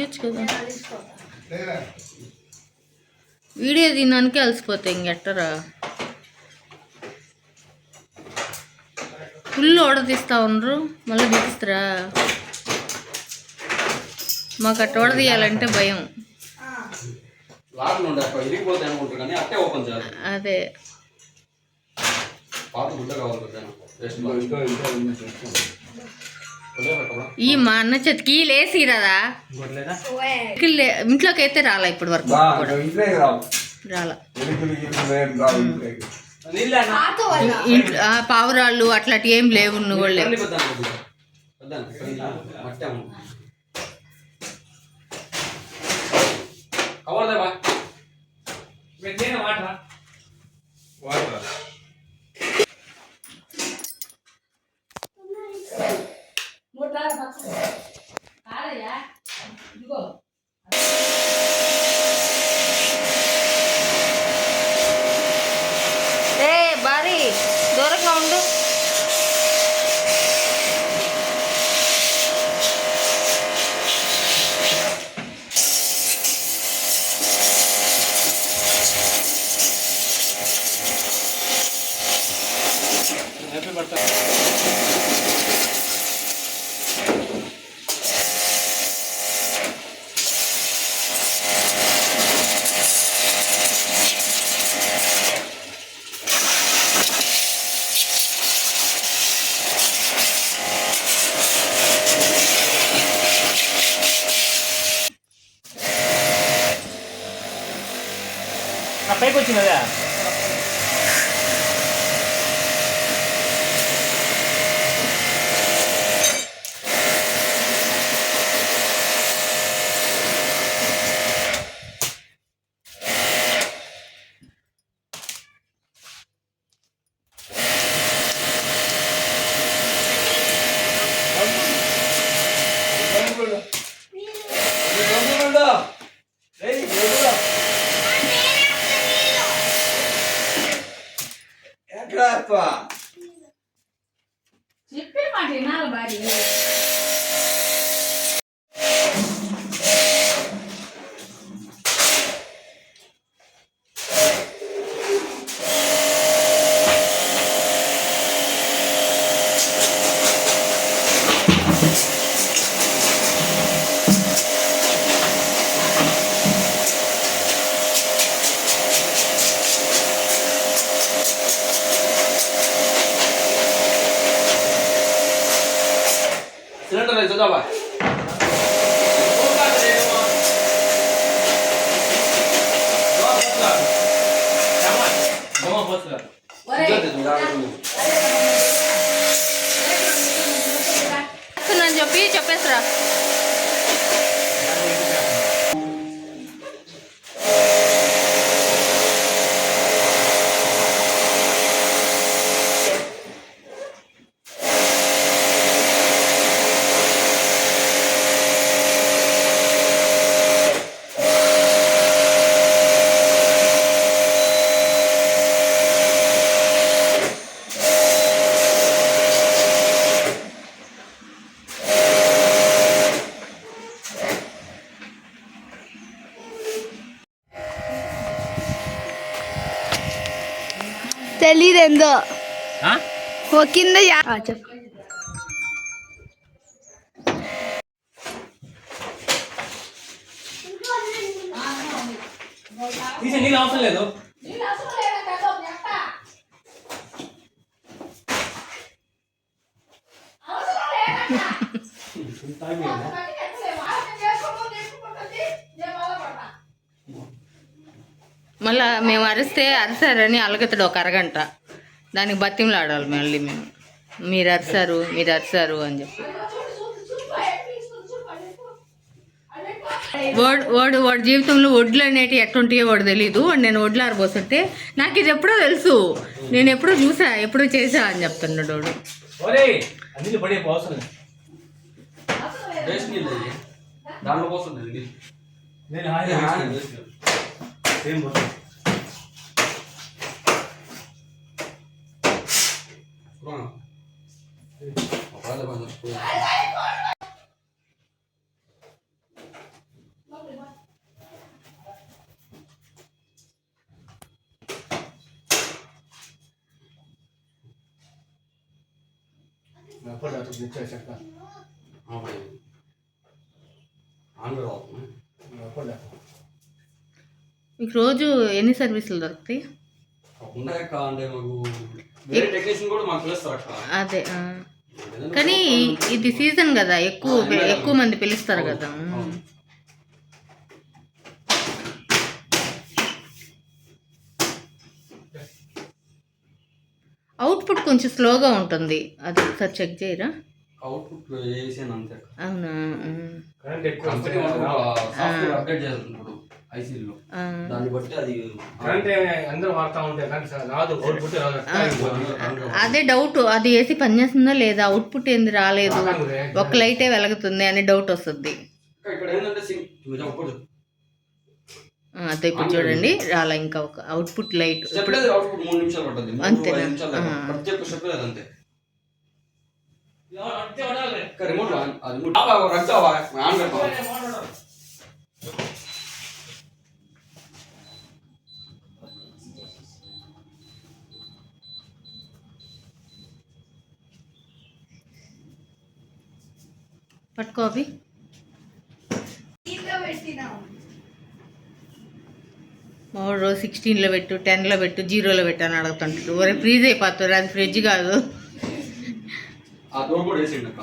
తీయచ్చు కదా. వీడియో తినడానికి అలసిపోతాయి ఇంకెట్టరా. ఫుల్ ఆర్డర్ తీస్తా ఉండరు, మళ్ళీ తీస్తారా. మాకు అట్ట ఆర్డర్ తీయాలంటే భయం. అదే ఈ మా అన్న చేతికి లేసి కదా ఇంట్లోకి అయితే రాలా ఇప్పటి వరకు రాలా. పావురాళ్ళు అట్లాంటి ఏం లేవు. నువ్వు లేవు. బారీ దూరంగా ఉండు. పైకి వచ్చిందా? చెప్పే మాట వినాలి భార్య. సిలిండర్ చూద్దామా? చెప్పి చెప్పేసరా. తెలీదెందో ఓ కింద చెప్పు. నీళ్ళు అవసరం లేదు. మళ్ళా మేము అరిసారని అలగతాడు ఒక అరగంట. దానికి బతిమలాడాలి మళ్ళీ మేము. మీరు అరిసారు అని చెప్పి. వాడు జీవితంలో వడ్లు అనేటివి ఎట్టుంటాయో వాడు తెలీదు. నేను వడ్లు ఆరబోస్తుంటే నాకు ఇది ఎప్పుడో తెలుసు, నేను ఎప్పుడో చూసా, ఎప్పుడో చేసా అని చెప్తున్నాడు వాడు. మీకు రోజు ఎన్ని సర్వీసులు దొరుకుతాయి? అదే కానీ ఇది సీజన్ కదా, ఎక్కువ మంది పిలుస్తారు కదా. అవుట్పుట్ కొంచెం స్లోగా ఉంటుంది, అది ఒకసారి చెక్ చేయరా? అవుట్పుట్ వేసాను అంతే. అవునా? ఐసీలో దాన్ని బట్టి అది అందరూ వాడుతూ ఉంటాయి కానీ రాదు, అవుట్పుట్ రాదు. అదే డౌట్, అది వేసి పనిచేస్తుందా లేదా, అవుట్పుట్ ఏంది రాలేదు, ఒక లైటే వెలుగుతుంది అని డౌట్ వస్తుంది. ఇక్కడ ఏంటంటే అదే ఇప్పుడు చూడండి రాలా, ఇంకా ఒక అవుట్పుట్ లైట్ ఇప్పుడు అవుట్పుట్ 3 నిమిషాలు పడుతుంది. అంతేనా? ప్రతి ఒక్క స్టెప్ అంతే. రిమోట్ పట్టుకో అవి. మావాడు 16లో పెట్టు, 10లో పెట్టు, 0లో పెట్టు అని అడుగుతుంటాడు. ఒరే ఫ్రీజ్ అయిపోతారు, అది ఫ్రిడ్జ్ కాదు. ఆ డోర్ కూడా వేసిండు అక్క.